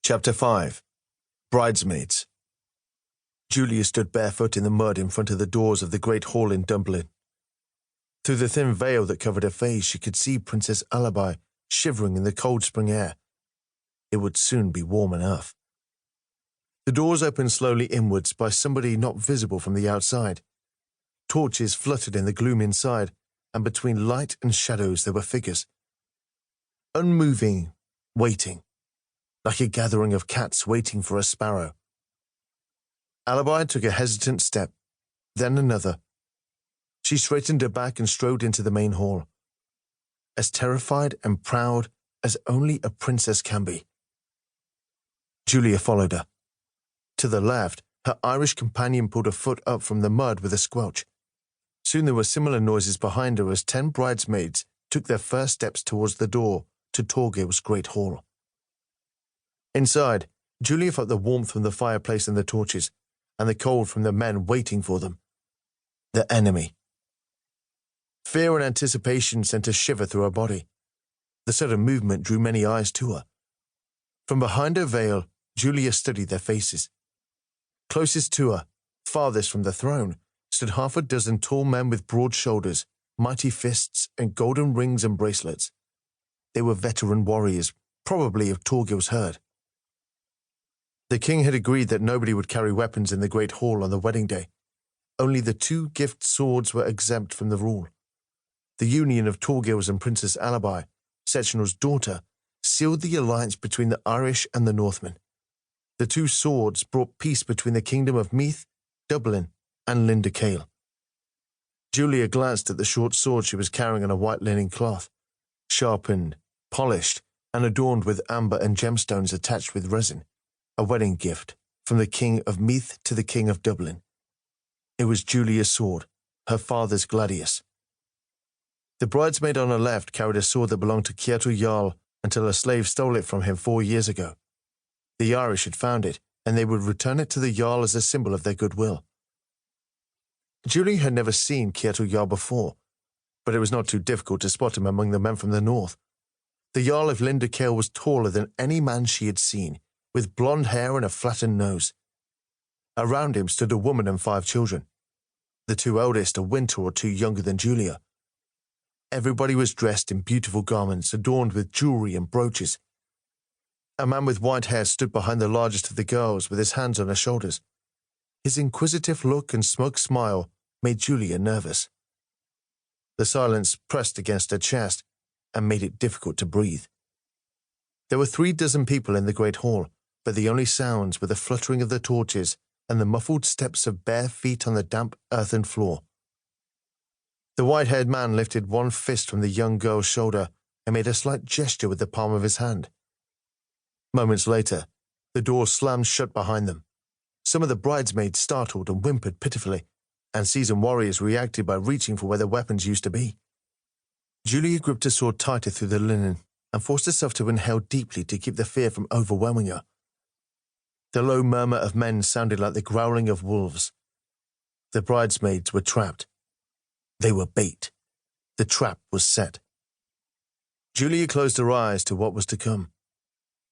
Chapter 5. Bridesmaids. Julia stood barefoot in the mud in front of the doors of the great hall in Dubh Linn. Through the thin veil that covered her face, she could see Princess Ailbi shivering in the cold spring air. It would soon be warm enough. The doors opened slowly inwards by somebody not visible from the outside. Torches fluttered in the gloom inside, and between light and shadows there were figures. Unmoving, waiting, like a gathering of cats waiting for a sparrow. Ailbi took a hesitant step, then another. She straightened her back and strode into the main hall, as terrified and proud as only a princess can be. Julia followed her. To the left, her Irish companion pulled a foot up from the mud with a squelch. Soon there were similar noises behind her as 10 bridesmaids took their first steps towards the door to Torgil's great hall. Inside, Julia felt the warmth from the fireplace and the torches, and the cold from the men waiting for them. The enemy. Fear and anticipation sent a shiver through her body. The sudden movement drew many eyes to her. From behind her veil, Julia studied their faces. Closest to her, farthest from the throne, stood 6 tall men with broad shoulders, mighty fists, and golden rings and bracelets. They were veteran warriors, probably of Torgil's herd. The king had agreed that nobody would carry weapons in the great hall on the wedding day. Only the 2 gift swords were exempt from the rule. The union of Torgil's and Princess Ailbi, Sechenal's daughter, sealed the alliance between the Irish and the Northmen. The 2 swords brought peace between the kingdom of Meath, Dubh Linn, and Linn. Julia glanced at the short sword she was carrying on a white linen cloth, sharpened, polished, and adorned with amber and gemstones attached with resin. A wedding gift from the king of Meath to the king of Dubh Linn. It was Julia's sword, her father's gladius. The bridesmaid on her left carried a sword that belonged to Kieto Jarl until a slave stole it from him 4 years ago. The Irish had found it, and they would return it to the Jarl as a symbol of their goodwill. Julia had never seen Kieto Jarl before, but it was not too difficult to spot him among the men from the north. The Jarl of Linn was taller than any man she had seen, with blonde hair and a flattened nose. Around him stood a woman and 5 children, the 2 eldest a winter or 2 younger than Julia. Everybody was dressed in beautiful garments adorned with jewelry and brooches. A man with white hair stood behind the largest of the girls with his hands on her shoulders. His inquisitive look and smug smile made Julia nervous. The silence pressed against her chest and made it difficult to breathe. There were 3 dozen people in the great hall, but the only sounds were the fluttering of the torches and the muffled steps of bare feet on the damp earthen floor. The white-haired man lifted one fist from the young girl's shoulder and made a slight gesture with the palm of his hand. Moments later, the door slammed shut behind them. Some of the bridesmaids startled and whimpered pitifully, and seasoned warriors reacted by reaching for where their weapons used to be. Julia gripped her sword tighter through the linen and forced herself to inhale deeply to keep the fear from overwhelming her. The low murmur of men sounded like the growling of wolves. The bridesmaids were trapped. They were bait. The trap was set. Julia closed her eyes to what was to come.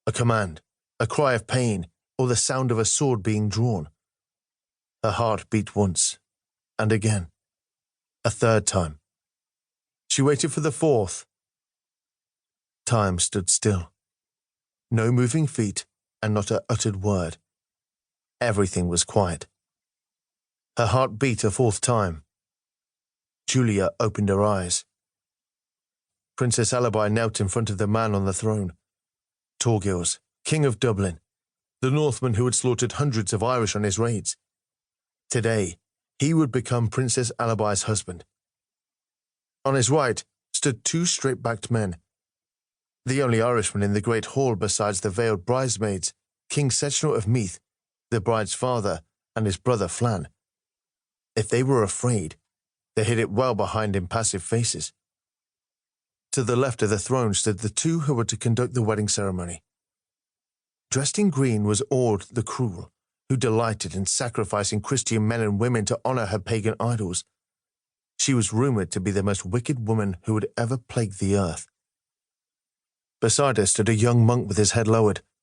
A command, a cry of pain, or the sound of a sword being drawn. Her heart beat once, and again, a 3rd time. She waited for the 4th. Time stood still. No moving feet, and not a uttered word. Everything was quiet. Her heart beat a 4th time. Julia opened her eyes. Princess Ailbi knelt in front of the man on the throne. Torgil's, king of Dubh Linn, the Northman who had slaughtered hundreds of Irish on his raids. Today, he would become Princess Ailbi's husband. On his right stood 2 straight-backed men. The only Irishman in the great hall besides the veiled bridesmaids, King Sechenal of Meath, the bride's father, and his brother Flann. If they were afraid, they hid it well behind impassive faces. To the left of the throne stood the 2 who were to conduct the wedding ceremony. Dressed in green was Aud the Cruel, who delighted in sacrificing Christian men and women to honor her pagan idols. She was rumored to be the most wicked woman who had ever plagued the earth. Beside her stood a young monk with his head lowered,